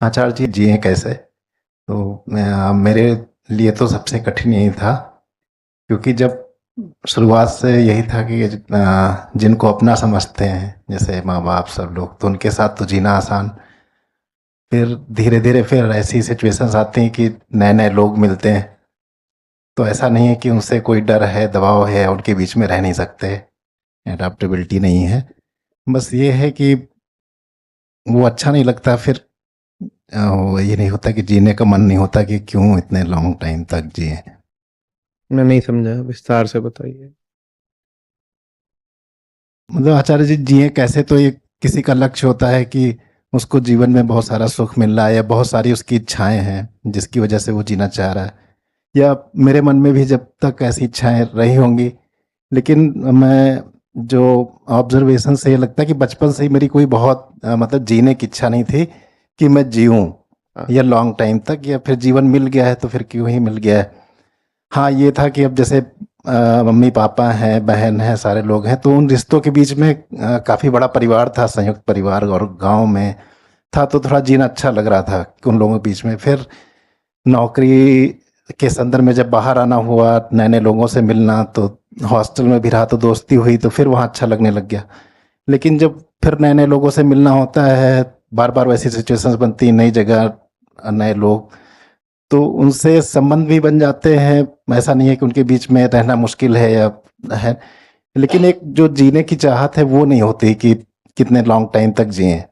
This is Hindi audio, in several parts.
आचार्य जी जिए कैसे? तो मेरे लिए तो सबसे कठिन यही था, क्योंकि जब शुरुआत से यही था कि जिनको अपना समझते हैं, जैसे माँ बाप सब लोग, तो उनके साथ तो जीना आसान। फिर धीरे धीरे फिर ऐसी सिचुएशंस आती हैं कि नए नए लोग मिलते हैं, तो ऐसा नहीं है कि उनसे कोई डर है, दबाव है, उनके बीच में रह नहीं सकते, एडाप्टेबिलिटी नहीं है। बस ये है कि वो अच्छा नहीं लगता। फिर ये नहीं होता कि जीने का मन नहीं होता कि क्यों इतने लॉन्ग टाइम तक जिए। मैं नहीं समझा, विस्तार से बताइए। मतलब आचार्य जी जिए कैसे, तो ये किसी का लक्ष्य होता है कि उसको जीवन में बहुत सारा सुख मिल रहा है, या बहुत सारी उसकी इच्छाएं हैं जिसकी वजह से वो जीना चाह रहा है, या मेरे मन में भी जब तक ऐसी इच्छाएं रही होंगी। लेकिन मैं जो ऑब्जर्वेशन से ये लगता है कि बचपन से ही मेरी कोई बहुत मतलब जीने की इच्छा नहीं थी कि मैं जीऊँ हाँ, या लॉन्ग टाइम तक, या फिर जीवन मिल गया है तो फिर क्यों ही मिल गया है। हाँ, ये था कि अब जैसे मम्मी पापा हैं, बहन है, सारे लोग हैं, तो उन रिश्तों के बीच में काफ़ी बड़ा परिवार था, संयुक्त परिवार, और गांव में था, तो थोड़ा जीना अच्छा लग रहा था कि उन लोगों के बीच में। फिर नौकरी के संदर्भ में जब बाहर आना हुआ, नए नए लोगों से मिलना, तो हॉस्टल में भी रहा तो दोस्ती हुई, तो फिर वहाँ अच्छा लगने लग गया। लेकिन जब फिर नए नए लोगों से मिलना होता है, बार बार वैसी सिचुएशंस बनती, नई जगह, नए लोग, तो उनसे संबंध भी बन जाते हैं। ऐसा नहीं है कि उनके बीच में रहना मुश्किल है या है, लेकिन एक जो जीने की चाहत है वो नहीं होती कि कितने लॉन्ग टाइम तक जिए।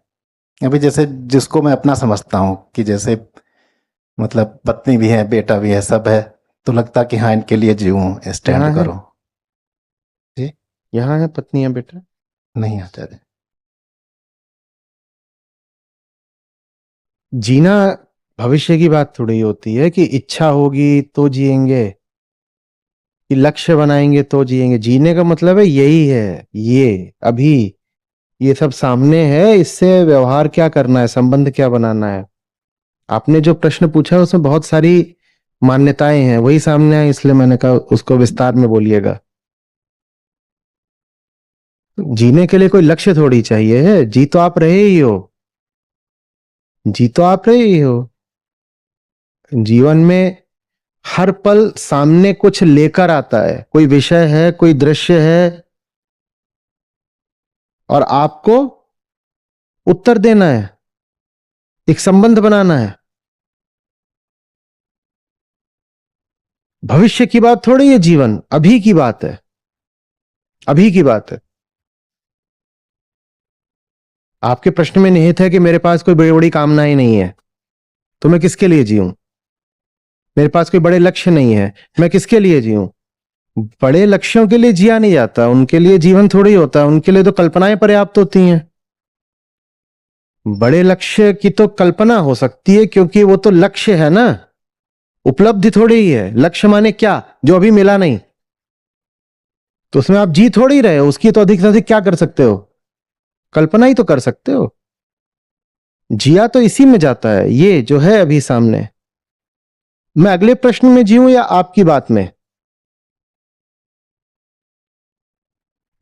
अभी जैसे जिसको मैं अपना समझता हूँ, कि जैसे मतलब पत्नी भी है, बेटा भी है, सब है, तो लगता कि हाँ इनके लिए जीऊँ, यहाँ स्टैंड है, करूँ। जी। यहाँ है पत्नियां बेटा। नहीं आचार्य। जीना भविष्य की बात थोड़ी होती है कि इच्छा होगी तो जिएंगे, कि लक्ष्य बनाएंगे तो जिएंगे। जीने का मतलब है यही है, ये अभी ये सब सामने है, इससे व्यवहार क्या करना है, संबंध क्या बनाना है। आपने जो प्रश्न पूछा उसमें बहुत सारी मान्यताएं हैं, वही सामने है, इसलिए मैंने कहा उसको विस्तार में बोलिएगा। जीने के लिए कोई लक्ष्य थोड़ी चाहिए है, जी तो आप रहे ही हो, जी तो आप रहे ही हो। जीवन में हर पल सामने कुछ लेकर आता है, कोई विषय है, कोई दृश्य है, और आपको उत्तर देना है, एक संबंध बनाना है। भविष्य की बात थोड़ी है, जीवन अभी की बात है, अभी की बात है। आपके प्रश्न में निहित है कि मेरे पास कोई बड़ी बड़ी कामनाएं नहीं है, तो मैं किसके लिए जीऊं। मेरे पास कोई बड़े लक्ष्य नहीं है, मैं किसके लिए जीऊं। बड़े लक्ष्यों के लिए जिया नहीं जाता, उनके लिए जीवन थोड़ी होता है, उनके लिए तो कल्पनाएं पर्याप्त होती हैं। बड़े लक्ष्य की तो कल्पना हो सकती है, क्योंकि वो तो लक्ष्य है ना, उपलब्धि थोड़ी ही है। लक्ष्य माने क्या, जो अभी मिला नहीं, तो उसमें आप जी थोड़ी रहे हो, उसकी तो अधिक से अधिक क्या कर सकते हो, कल्पना ही तो कर सकते हो। जिया तो इसी में जाता है, ये जो है अभी सामने। मैं अगले प्रश्न में जीऊं या आपकी बात में?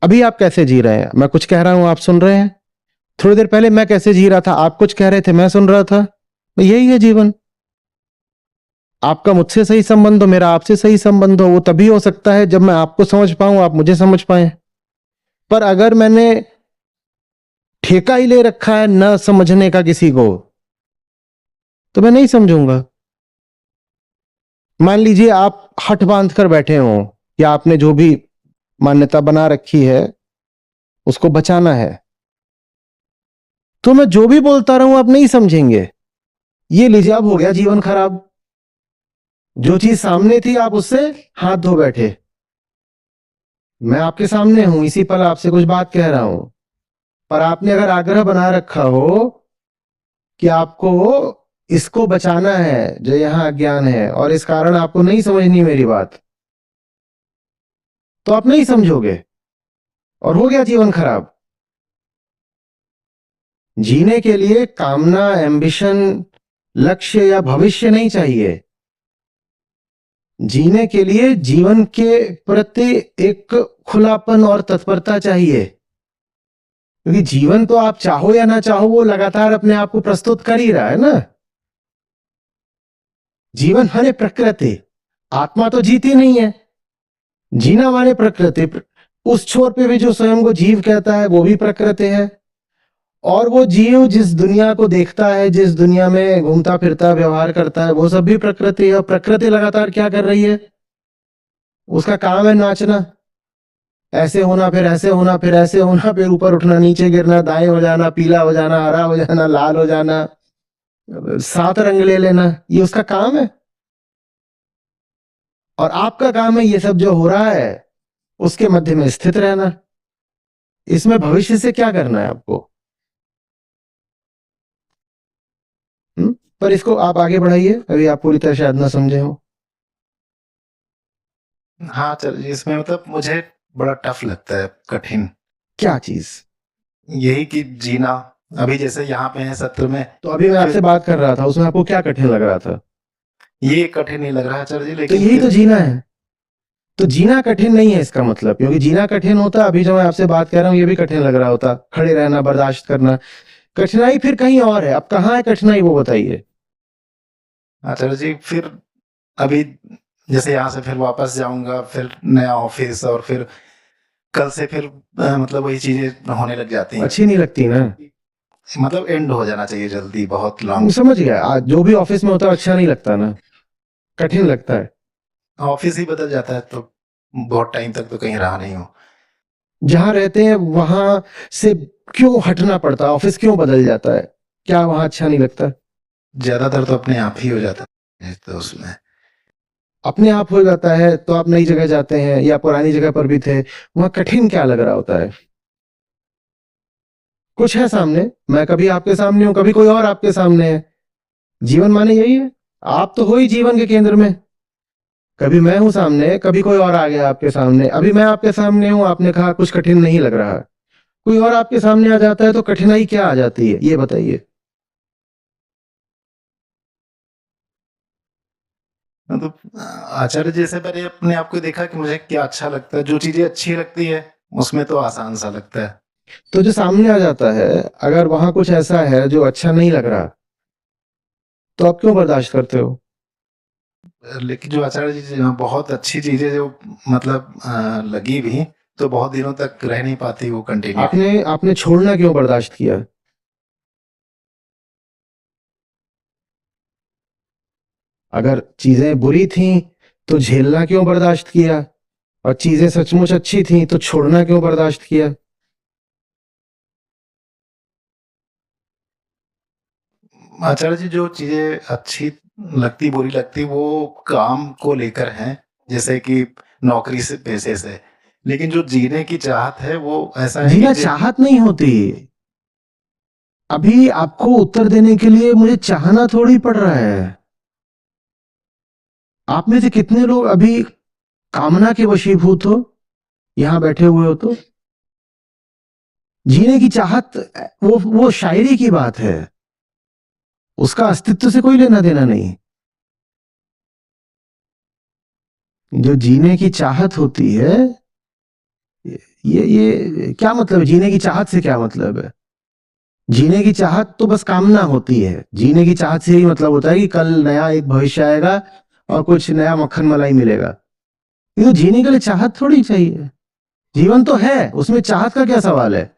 अभी आप कैसे जी रहे हैं, मैं कुछ कह रहा हूं आप सुन रहे हैं। थोड़ी देर पहले मैं कैसे जी रहा था, आप कुछ कह रहे थे मैं सुन रहा था। यही है जीवन। आपका मुझसे सही संबंध हो, मेरा आपसे सही संबंध हो, वो तभी हो सकता है जब मैं आपको समझ पाऊं, आप मुझे समझ पाए। पर अगर मैंने ठेका ही ले रखा है न समझने का किसी को, तो मैं नहीं समझूंगा। मान लीजिए आप हठ बांध कर बैठे हो, या आपने जो भी मान्यता बना रखी है उसको बचाना है, तो मैं जो भी बोलता रहूं आप नहीं समझेंगे। ये लीजिए, अब हो गया जीवन खराब। जो चीज सामने थी आप उससे हाथ धो बैठे। मैं आपके सामने हूं, इसी पल आपसे कुछ बात कह रहा हूं, पर आपने अगर आग्रह बना रखा हो कि आपको इसको बचाना है जो यहां अज्ञान है, और इस कारण आपको नहीं समझनी मेरी बात, तो आप नहीं समझोगे और हो गया जीवन खराब। जीने के लिए कामना, एम्बिशन, लक्ष्य या भविष्य नहीं चाहिए। जीने के लिए जीवन के प्रति एक खुलापन और तत्परता चाहिए, क्योंकि जीवन तो आप चाहो या ना चाहो वो लगातार अपने आप को प्रस्तुत कर ही रहा है ना। जीवन माने प्रकृति, आत्मा तो जीती नहीं है। जीना माने प्रकृति, उस छोर पे भी जो स्वयं को जीव कहता है वो भी प्रकृति है, और वो जीव जिस दुनिया को देखता है, जिस दुनिया में घूमता फिरता व्यवहार करता है, वो सब भी प्रकृति है। और प्रकृति लगातार क्या कर रही है? उसका काम है नाचना, ऐसे होना फिर ऐसे होना फिर ऐसे होना, फिर ऊपर उठना नीचे गिरना, दाएं हो जाना, पीला हो जाना, हरा हो जाना, लाल हो जाना, 7 रंग ले लेना, ये उसका काम है। और आपका काम है ये सब जो हो रहा है उसके मध्य में स्थित रहना। इसमें भविष्य से क्या करना है आपको? पर इसको आप आगे बढ़ाइए, अभी आप पूरी तरह शायद ना समझे हो। हाँ चलिए, इसमें मतलब मुझे बड़ा टफ लगता है, कठिन। क्या चीज? यही कि जीना। अभी जैसे यहाँ पे है सत्र में, तो अभी मैं आपसे बात कर रहा था, उसमें आपको क्या कठिन लग रहा था? ये कठिन नहीं लग रहा है आचार्य जी, तो लेकिन यही तो फिर जीना है। तो जीना कठिन नहीं है इसका मतलब, क्योंकि जीना कठिन होता, अभी जो मैं आपसे बात कर रहा हूँ ये भी कठिन लग रहा होता, खड़े रहना, बर्दाश्त करना। कठिनाई फिर कहीं और है। अब कहाँ है कठिनाई वो बताइए। आचार्य जी फिर अभी जैसे यहाँ से फिर वापस जाऊंगा, फिर नया ऑफिस, और फिर कल से फिर मतलब वही चीजें होने लग जाती हैं। अच्छी नहीं लगती ना? मतलब एंड हो जाना चाहिए जल्दी, बहुत लॉन्ग। समझ गया। आज जो भी ऑफिस में होता है अच्छा नहीं लगता ना, कठिन लगता है। ऑफिस ही बदल जाता है तो बहुत टाइम तक तो कहीं रहा नहीं हो। जहां रहते हैं वहां से क्यों हटना पड़ता है? ऑफिस क्यों बदल जाता है? क्या वहां अच्छा नहीं लगता? ज्यादातर तो अपने आप ही हो जाता है तो उसमें। अपने आप हो जाता है तो आप नई जगह जाते हैं या पुरानी जगह पर भी थे, वहां कठिन क्या लग रहा होता है? कुछ है सामने, मैं कभी आपके सामने हूं, कभी कोई और आपके सामने है। जीवन माने यही है, आप तो हो ही जीवन के केंद्र में। कभी मैं हूं सामने, कभी कोई और आ गया आपके सामने। अभी मैं आपके सामने हूं, आपने कहा कुछ कठिन नहीं लग रहा, कोई और आपके सामने आ जाता है तो कठिनाई क्या आ जाती है ये बताइए। मतलब आचार्य जी से मैंने अपने आप को देखा कि मुझे क्या अच्छा लगता है, जो चीजें अच्छी लगती है उसमें तो आसान सा लगता है। तो जो सामने आ जाता है, अगर वहां कुछ ऐसा है जो अच्छा नहीं लग रहा, तो आप क्यों बर्दाश्त करते हो? लेकिन जो आचार्य जी बहुत अच्छी चीजें जो मतलब लगी भी तो बहुत दिनों तक रह नहीं पाती वो कंटिन्यू। आपने आपने छोड़ना क्यों बर्दाश्त किया? अगर चीजें बुरी थी तो झेलना क्यों बर्दाश्त किया? और चीजें सचमुच अच्छी थी तो छोड़ना क्यों बर्दाश्त किया? आचार्य जी जो चीजें अच्छी लगती बुरी लगती वो काम को लेकर हैं, जैसे कि नौकरी से पैसे से। लेकिन जो जीने की चाहत है वो ऐसा है जीना कि चाहत नहीं होती। अभी आपको उत्तर देने के लिए मुझे चाहना थोड़ी पड़ रहा है। आप में से कितने लोग अभी कामना के वशीभूत हो, यहां बैठे हुए हो? तो जीने की चाहत वो शायरी की बात है, उसका अस्तित्व से कोई लेना देना नहीं। जो जीने की चाहत होती है, ये क्या मतलब है? जीने की चाहत से क्या मतलब है? जीने की चाहत तो बस कामना होती है। जीने की चाहत से ही मतलब होता है कि कल नया एक भविष्य आएगा और कुछ नया मक्खन मलाई मिलेगा। ये तो जीने के लिए चाहत थोड़ी चाहिए। जीवन तो है, उसमें चाहत का क्या सवाल है?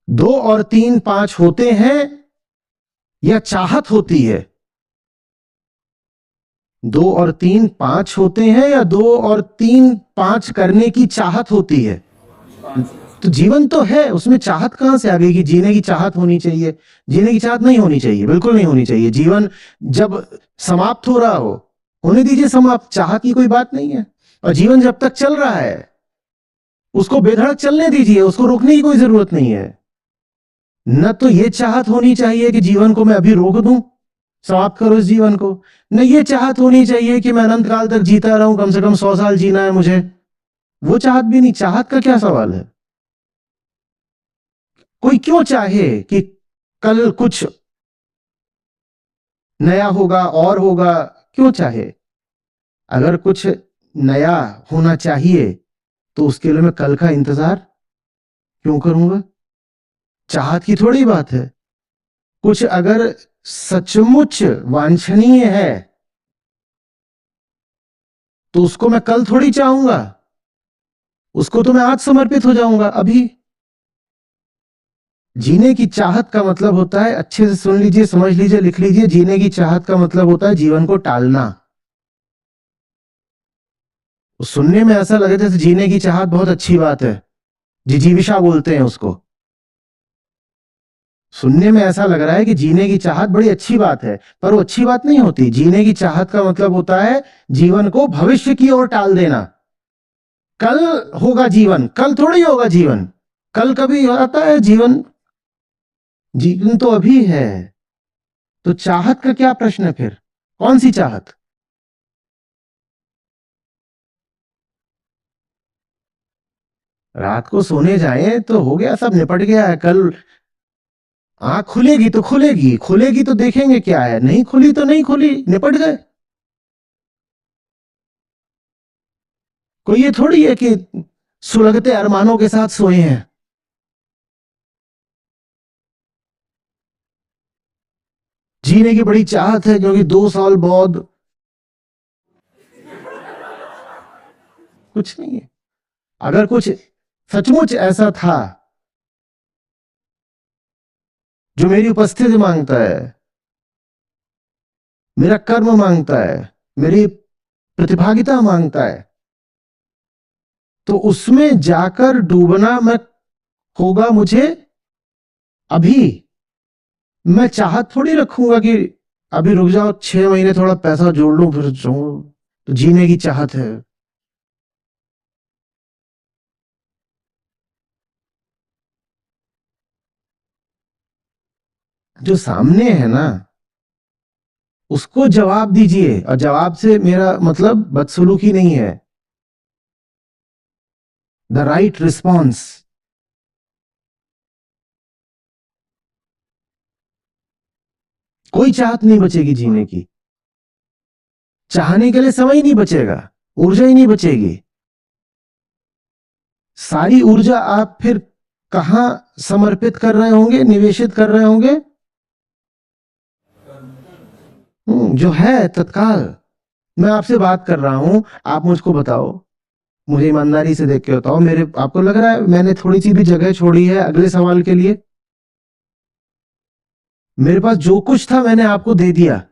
2 और 3 5 होते हैं या चाहत होती है? 2 और 3 5 होते हैं या 2 और 3 5 करने की चाहत होती है? तो जीवन तो है, उसमें चाहत कहां से आ गई कि जीने की चाहत होनी चाहिए? जीने की चाहत नहीं होनी चाहिए, बिल्कुल नहीं होनी चाहिए। जीवन जब समाप्त हो रहा हो, होने दीजिए समाप्त, चाहत की कोई बात नहीं है। और जीवन जब तक चल रहा है उसको बेधड़क चलने दीजिए, उसको रोकने की कोई जरूरत नहीं है। न तो ये चाहत होनी चाहिए कि जीवन को मैं अभी रोक दूं, समाप्त करो इस जीवन को। न ये चाहत होनी चाहिए कि मैं अनंत काल तक जीता रहूं, कम से कम 100 साल जीना है मुझे। वो चाहत भी नहीं। चाहत का क्या सवाल है? कोई क्यों चाहे कि कल कुछ नया होगा और होगा? क्यों चाहे? अगर कुछ नया होना चाहिए तो उसके लिए मैं कल का इंतजार क्यों करूंगा? चाहत की थोड़ी बात है। कुछ अगर सचमुच वांछनीय है तो उसको मैं कल थोड़ी चाहूंगा, उसको तो मैं आज समर्पित हो जाऊंगा अभी। जीने की चाहत का मतलब होता है, अच्छे से सुन लीजिए, समझ लीजिए, लिख लीजिए, जीने की चाहत का मतलब होता है जीवन को टालना। सुनने में ऐसा लगे जैसे जीने की चाहत बहुत अच्छी बात है, जिजीविषा बोलते हैं उसको। सुनने में ऐसा लग रहा है कि जीने की चाहत बड़ी अच्छी बात है, पर वो अच्छी बात नहीं होती। जीने की चाहत का मतलब होता है जीवन को भविष्य की ओर टाल देना। कल होगा जीवन, कल थोड़ी होगा जीवन, कल कभी आता है जीवन? जीवन तो अभी है। तो चाहत का क्या प्रश्न है फिर? कौन सी चाहत? रात को सोने जाएं तो हो गया, सब निपट गया है। कल आंख खुलेगी तो खुलेगी, खुलेगी तो देखेंगे क्या है, नहीं खुली तो नहीं खुली, निपट गए। कोई ये थोड़ी है कि सुलगते अरमानों के साथ सोए हैं। जीने की बड़ी चाहत है क्योंकि 2 साल बाद कुछ नहीं है। अगर कुछ सचमुच ऐसा था जो मेरी उपस्थिति मांगता है, मेरा कर्म मांगता है, मेरी प्रतिभागिता मांगता है, तो उसमें जाकर डूबना मैं होगा मुझे अभी। मैं चाहत थोड़ी रखूंगा कि अभी रुक जाओ, 6 महीने थोड़ा पैसा जोड़ लूं फिर जाऊं। तो जीने की चाहत है। जो सामने है ना उसको जवाब दीजिए, और जवाब से मेरा मतलब बदसलूकी नहीं है, द राइट रिस्पॉन्स। कोई चाहत नहीं बचेगी जीने की। चाहने के लिए समय ही नहीं बचेगा, ऊर्जा ही नहीं बचेगी। सारी ऊर्जा आप फिर कहां समर्पित कर रहे होंगे, निवेशित कर रहे होंगे? जो है तत्काल। मैं आपसे बात कर रहा हूं, आप मुझको बताओ, मुझे ईमानदारी से देख के बताओ, मेरे आपको लग रहा है मैंने थोड़ी सी भी जगह छोड़ी है अगले सवाल के लिए? मेरे पास जो कुछ था मैंने आपको दे दिया।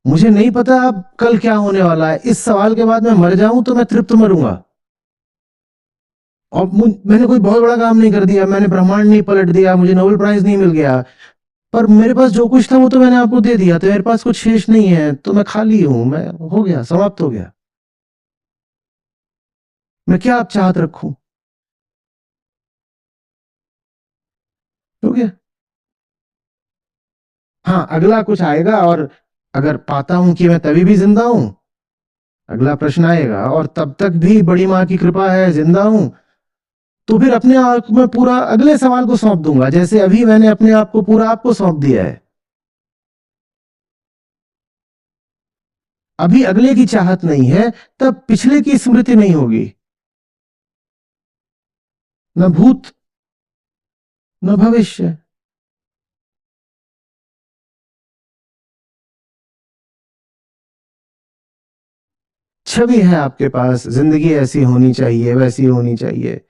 मुझे नहीं पता अब कल क्या होने वाला है। इस सवाल के बाद मैं मर जाऊं तो मैं तृप्त मरूंगा। और मैंने कोई बहुत बड़ा काम नहीं कर दिया, मैंने ब्रह्मांड नहीं पलट दिया, मुझे नोबेल प्राइज नहीं मिल गया, पर मेरे पास जो कुछ था वो तो मैंने आपको दे दिया, तो मेरे पास कुछ शेष नहीं है, तो मैं खाली हूं, मैं हो गया, समाप्त हो गया। मैं क्या आप चाहत रखूं? हो गया। हाँ, अगला कुछ आएगा, और अगर पाता हूं कि मैं तभी भी जिंदा हूं, अगला प्रश्न आएगा, और तब तक भी बड़ी मां की कृपा है जिंदा हूं, तो फिर अपने आप को मैं पूरा अगले सवाल को सौंप दूंगा, जैसे अभी मैंने अपने आप को पूरा आपको सौंप दिया है। अभी अगले की चाहत नहीं है, तब पिछले की स्मृति नहीं होगी, न भूत न भविष्य। छवि है आपके पास, जिंदगी ऐसी होनी चाहिए, वैसी होनी चाहिए,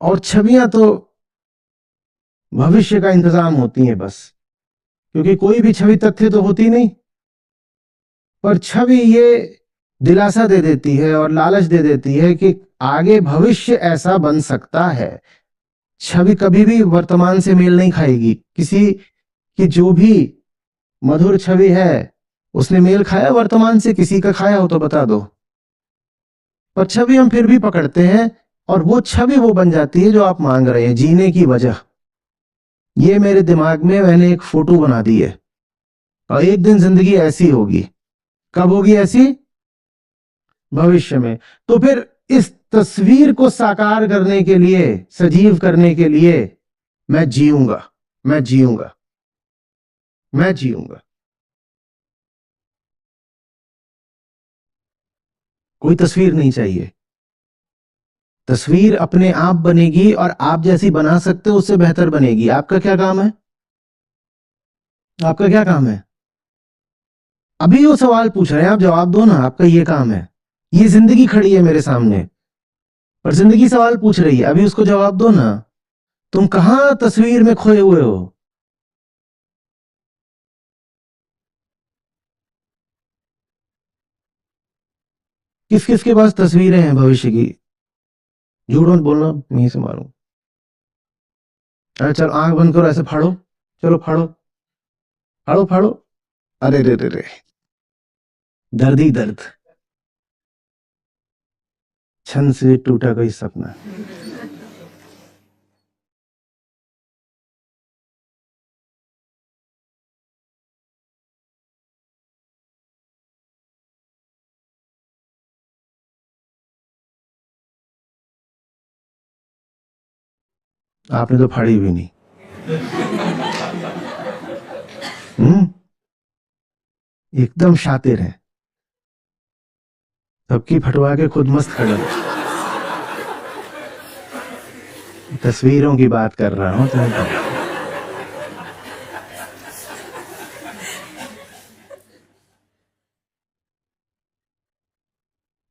और छवियां तो भविष्य का इंतजाम होती हैं बस, क्योंकि कोई भी छवि तथ्य तो होती नहीं, पर छवि ये दिलासा दे देती है और लालच दे देती है कि आगे भविष्य ऐसा बन सकता है। छवि कभी भी वर्तमान से मेल नहीं खाएगी। किसी की जो भी मधुर छवि है उसने मेल खाया वर्तमान से? किसी का खाया हो तो बता दो। पर छवि हम फिर भी पकड़ते हैं, और वो छवि वो बन जाती है जो आप मांग रहे हैं, जीने की वजह। ये मेरे दिमाग में मैंने एक फोटो बना दी है, और एक दिन जिंदगी ऐसी होगी। कब होगी ऐसी? भविष्य में। तो फिर इस तस्वीर को साकार करने के लिए, सजीव करने के लिए, मैं जीऊंगा, मैं जीऊंगा, मैं जीऊंगा। कोई तस्वीर नहीं चाहिए, तस्वीर अपने आप बनेगी और आप जैसी बना सकते हो उससे बेहतर बनेगी। आपका क्या काम है? आपका क्या काम है? अभी वो सवाल पूछ रहे हैं, आप जवाब दो ना। आपका ये काम है। ये जिंदगी खड़ी है मेरे सामने और जिंदगी सवाल पूछ रही है, अभी उसको जवाब दो ना। तुम कहां तस्वीर में खोए हुए हो? किस किस के पास तस्वीरें हैं भविष्य की? झूठ मत बोलना, यहीं से मारूं। अरे चलो आंख बंद करो, ऐसे फाड़ो। चलो फाड़ो, फाड़ो फाड़ो। अरे रे रे रे, दर्द ही दर्द। छन से टूटा कोई सपना। आपने तो फाड़ी भी नहीं। हम्म, एकदम शातिर है। सबकी फटवा के खुद मस्त खड़े हो। तस्वीरों की बात कर रहा हूं तुम्हें।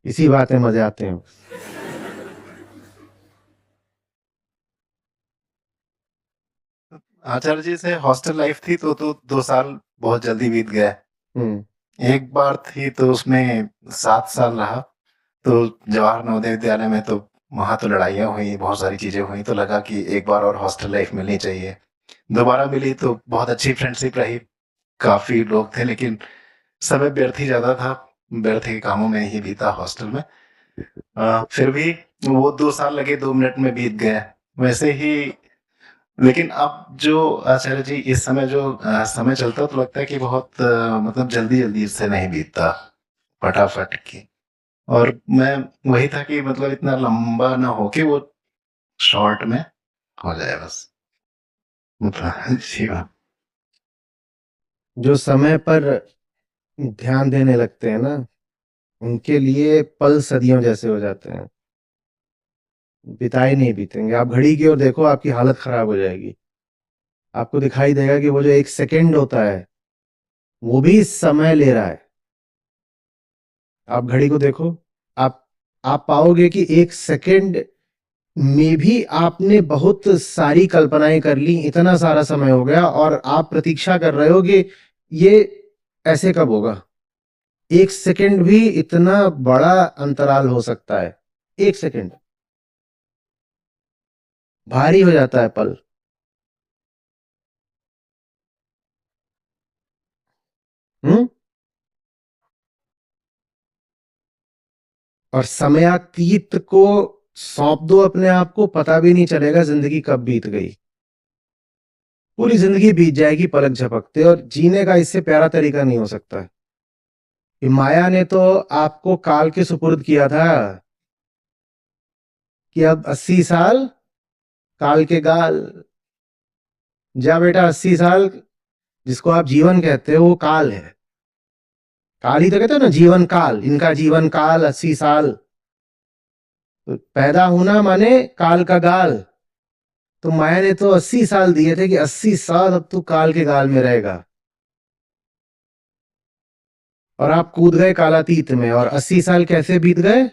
इसी बात में मजे आते हैं। आचार्य जी से हॉस्टल लाइफ थी तो 2 साल बहुत जल्दी बीत गए। हम्म, एक बार थी तो उसमें 7 साल रहा। तो जवाहर नवोदय विद्यालय में तो वहां तो लड़ाइयाँ हुई, बहुत सारी चीजें हुई, तो लगा कि एक बार और हॉस्टल लाइफ मिलनी चाहिए। दोबारा मिली तो बहुत अच्छी फ्रेंडशिप रही, काफी लोग थे, लेकिन समय व्यर्थ ही ज्यादा था, व्यर्थ के कामों में ही बीता हॉस्टल में। फिर भी वो 2 साल लगे 2 मिनट में बीत गए वैसे ही। लेकिन अब जो आचार्य जी इस समय जो समय चलता है तो लगता है कि बहुत मतलब जल्दी जल्दी इससे नहीं बीतता, फटाफट की। और मैं वही था कि मतलब इतना लंबा ना हो कि वो शॉर्ट में हो जाए बस। मतलब जी हाँ। जो समय पर ध्यान देने लगते हैं ना, उनके लिए पल सदियों जैसे हो जाते हैं। बिताए नहीं बीतेंगे। आप घड़ी की ओर देखो, आपकी हालत खराब हो जाएगी। आपको दिखाई देगा कि वो जो एक सेकंड होता है वो भी समय ले रहा है। आप घड़ी को देखो, आप आप पाओगे कि एक सेकंड में भी आपने बहुत सारी कल्पनाएं कर ली, इतना सारा समय हो गया और आप प्रतीक्षा कर रहे हो कि ये ऐसे कब होगा। एक सेकंड भी इतना बड़ा अंतराल हो सकता है। एक सेकंड भारी हो जाता है पल। हम्म, और समयातीत को सौंप दो अपने आप को, पता भी नहीं चलेगा जिंदगी कब बीत गई। पूरी जिंदगी बीत जाएगी पलक झपकते, और जीने का इससे प्यारा तरीका नहीं हो सकता। कि माया ने तो आपको काल के सुपुर्द किया था कि अब 80 साल काल के गाल। जा बेटा, 80 साल जिसको आप जीवन कहते हो वो काल है। काल ही तो कहते हो ना, जीवन काल। इनका जीवन काल 80 साल। तो पैदा होना माने काल का गाल। तो माया ने तो 80 साल दिए थे कि 80 साल अब तू काल के गाल में रहेगा। और आप कूद गए कालातीत में, और 80 साल कैसे बीत गए?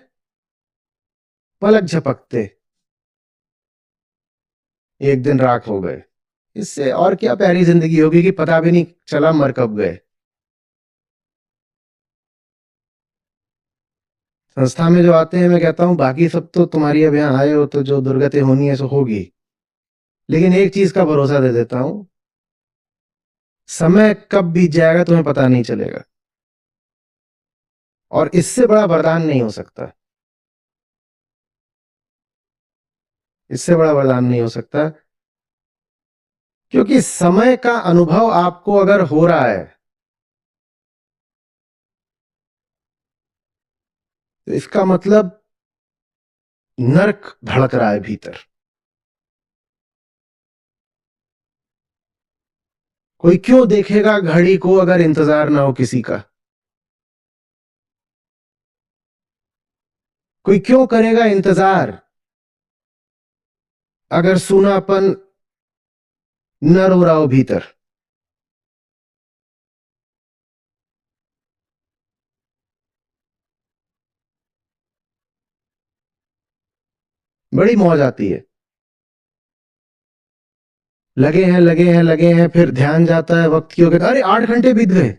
पलक झपकते एक दिन राख हो गए। इससे और क्या प्यारी जिंदगी होगी कि पता भी नहीं चला मर कब गए। संस्था में जो आते हैं, मैं कहता हूं बाकी सब तो तुम्हारी अब यहाँ आए हो तो जो दुर्गति होनी है सो होगी, लेकिन एक चीज का भरोसा दे देता हूं, समय कब बीत जाएगा तुम्हें पता नहीं चलेगा। और इससे बड़ा वरदान नहीं हो सकता। इससे बड़ा वरदान नहीं हो सकता, क्योंकि समय का अनुभव आपको अगर हो रहा है तो इसका मतलब नर्क धड़क रहा है भीतर। कोई क्यों देखेगा घड़ी को अगर इंतजार ना हो किसी का? कोई क्यों करेगा इंतजार अगर सूनापन न रो रहा हो भीतर, बड़ी मौज आती है। लगे हैं, फिर ध्यान जाता है, वक्त की हो गया, अरे 8 घंटे बीत गए,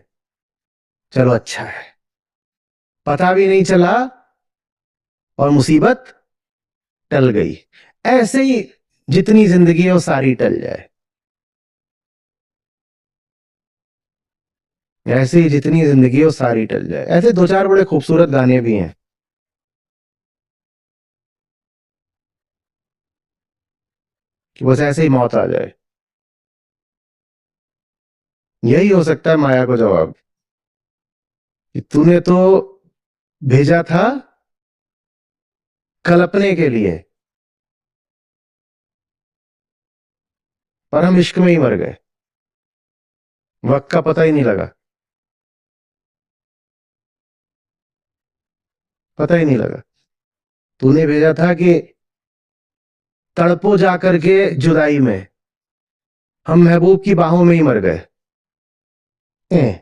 चलो अच्छा है, पता भी नहीं चला और मुसीबत टल गई। ऐसे ही जितनी जिंदगी है वो सारी टल जाए, ऐसे ही जितनी जिंदगी है वो सारी टल जाए। ऐसे दो चार बड़े खूबसूरत गाने भी हैं कि बस ऐसे ही मौत आ जाए। यही हो सकता है माया को जवाब, कि तूने तो भेजा था कल्पने के लिए, पर हम इश्क में ही मर गए, वक्त का पता ही नहीं लगा, पता ही नहीं लगा। तूने भेजा था कि तड़पो जा करके जुदाई में, हम महबूब की बाहों में ही मर गए। ए,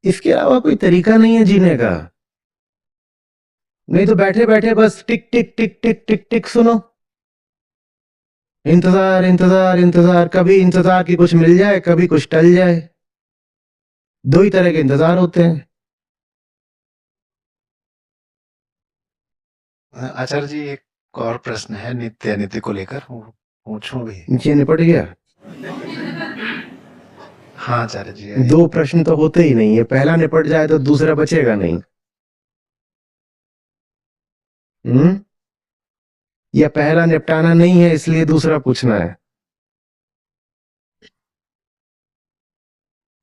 इसके अलावा कोई तरीका नहीं है जीने का। नहीं तो बैठे बैठे बस टिक टिक टिक टिक टिक टिक सुनो, इंतजार इंतजार इंतजार, कभी इंतजार की कुछ मिल जाए, कभी कुछ टल जाए। दो ही तरह के इंतजार होते हैं। आचार्य जी, एक और प्रश्न है नित्य अनित्य को लेकर, वो पूछूं भी? ये निपट गया। हाँ आचार्य जी। दो प्रश्न तो होते ही नहीं है, पहला निपट जाए तो दूसरा बचेगा नहीं। या पहला निपटाना नहीं है इसलिए दूसरा पूछना है।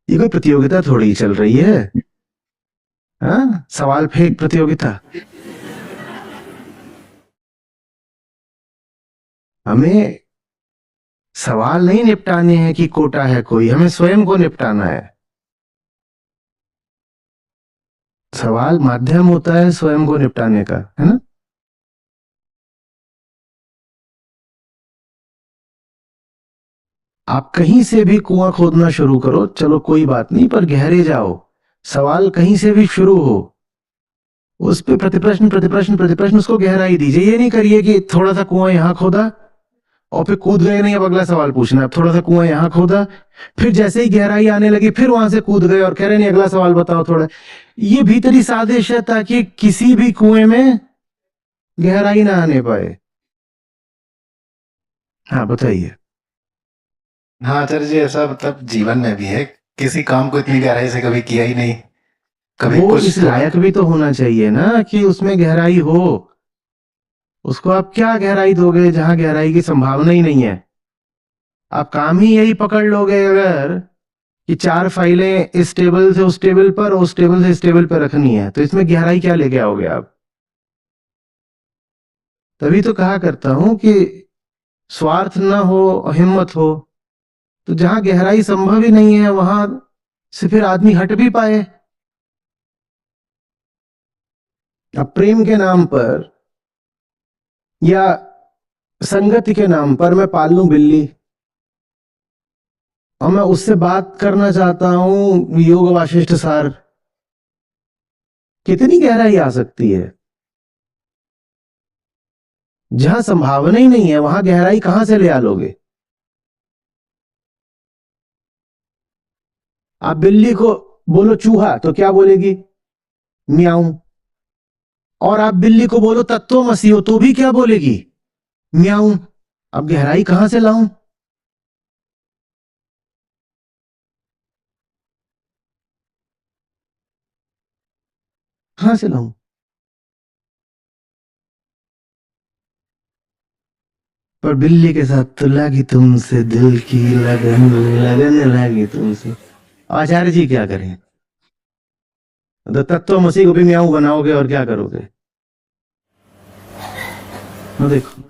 ये कोई प्रतियोगिता थोड़ी चल रही है, हाँ, सवाल फेंक प्रतियोगिता। हमें सवाल नहीं निपटाने हैं कि कोटा है कोई, हमें स्वयं को निपटाना है। सवाल माध्यम होता है स्वयं को निपटाने का, है ना। आप कहीं से भी कुआं खोदना शुरू करो, चलो कोई बात नहीं, पर गहरे जाओ। सवाल कहीं से भी शुरू हो, उस पे प्रतिप्रश्न प्रतिप्रश्न प्रतिप्रश्न, उसको गहराई दीजिए। ये नहीं करिए कि थोड़ा सा कुआं यहां खोदा और फिर कूद गए नहीं, अब अगला सवाल पूछना है। थोड़ा सा कुआं यहां खोदा, फिर जैसे ही गहराई आने लगी फिर वहां से कूद गए और कह रहे नहीं अगला सवाल बताओ थोड़ा। ये भीतरी साजिश है ताकि किसी भी कुएं में गहराई ना आने पाए। हाँ बताइए। हाँ आचार्य जी, ऐसा मतलब जीवन में भी है, किसी काम को इतनी गहराई से कभी किया ही नहीं, कभी वो कुछ इस लायक भी तो होना चाहिए ना कि उसमें गहराई हो। उसको आप क्या गहराई दोगे जहां गहराई की संभावना ही नहीं है। आप काम ही यही पकड़ लोगे अगर कि 4 फाइलें इस टेबल से उस टेबल पर और उस टेबल से इस टेबल पर रखनी है, तो इसमें गहराई क्या लेके आओगे आप। तभी तो कहा करता हूं कि स्वार्थ ना हो हिम्मत हो, तो जहां गहराई संभव ही नहीं है वहां से फिर आदमी हट भी पाए। अब प्रेम के नाम पर या संगति के नाम पर मैं पाल लूं बिल्ली और मैं उससे बात करना चाहता हूं योग वाशिष्ठ सार, कितनी गहराई आ सकती है। जहां संभावना ही नहीं है वहां गहराई कहां से ले आ लोगे। आप बिल्ली को बोलो चूहा तो क्या बोलेगी, म्याऊं। और आप बिल्ली को बोलो तत्वमसी हो तो भी क्या बोलेगी, म्याऊं। अब गहराई कहां से लाऊं। कहां से लाऊं। पर बिल्ली के साथ तो लगी तुमसे दिल की लगन, लगन लगी तुमसे। आचार्य जी क्या करें, तो तत्वमसी को भी म्याऊं बनाओगे और क्या करोगे। देखो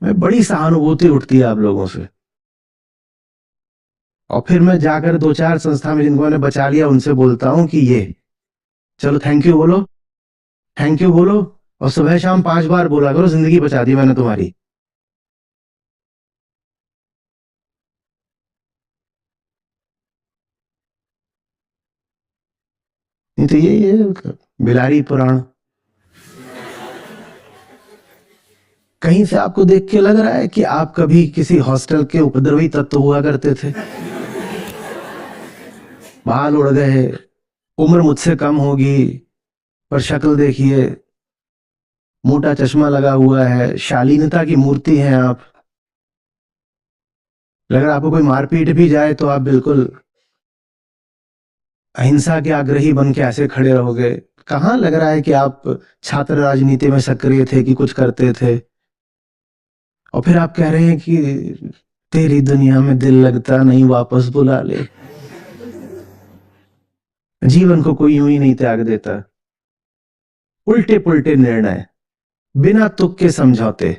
मैं बड़ी सहानुभूति उठती है आप लोगों से। और फिर मैं जाकर 2-4 संस्था में जिनको मैंने बचा लिया उनसे बोलता हूं कि ये चलो थैंक यू बोलो, थैंक यू बोलो, और सुबह शाम 5 बार बोला करो, जिंदगी बचा दी मैंने तुम्हारी। नहीं तो यही है बिलारी पुराण। कहीं से आपको देख के लग रहा है कि आप कभी किसी हॉस्टल के उपद्रवी तत्व हुआ करते थे? बाल उड़ गए, उम्र मुझसे कम होगी, पर शक्ल देखिए, मोटा चश्मा लगा हुआ है, शालीनता की मूर्ति हैं आप। अगर आपको कोई मारपीट भी जाए तो आप बिल्कुल अहिंसा के आग्रही बन के ऐसे खड़े रहोगे। कहाँ लग रहा है कि आप छात्र राजनीति में सक्रिय थे कि कुछ करते थे? और फिर आप कह रहे हैं कि तेरी दुनिया में दिल लगता नहीं, वापस बुला ले। जीवन को कोई यूं ही नहीं त्याग देता। उल्टे पुल्टे निर्णय, बिना तुक के समझौते,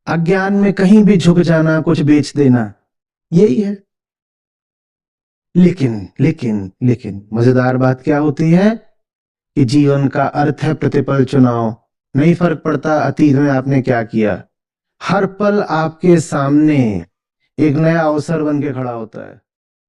अज्ञान में कहीं भी झुक जाना, कुछ बेच देना, यही है। लेकिन लेकिन लेकिन मजेदार बात क्या होती है कि जीवन का अर्थ है प्रतिपल चुनाव। नहीं फर्क पड़ता अतीत में आपने क्या किया, हर पल आपके सामने एक नया अवसर बन के खड़ा होता है।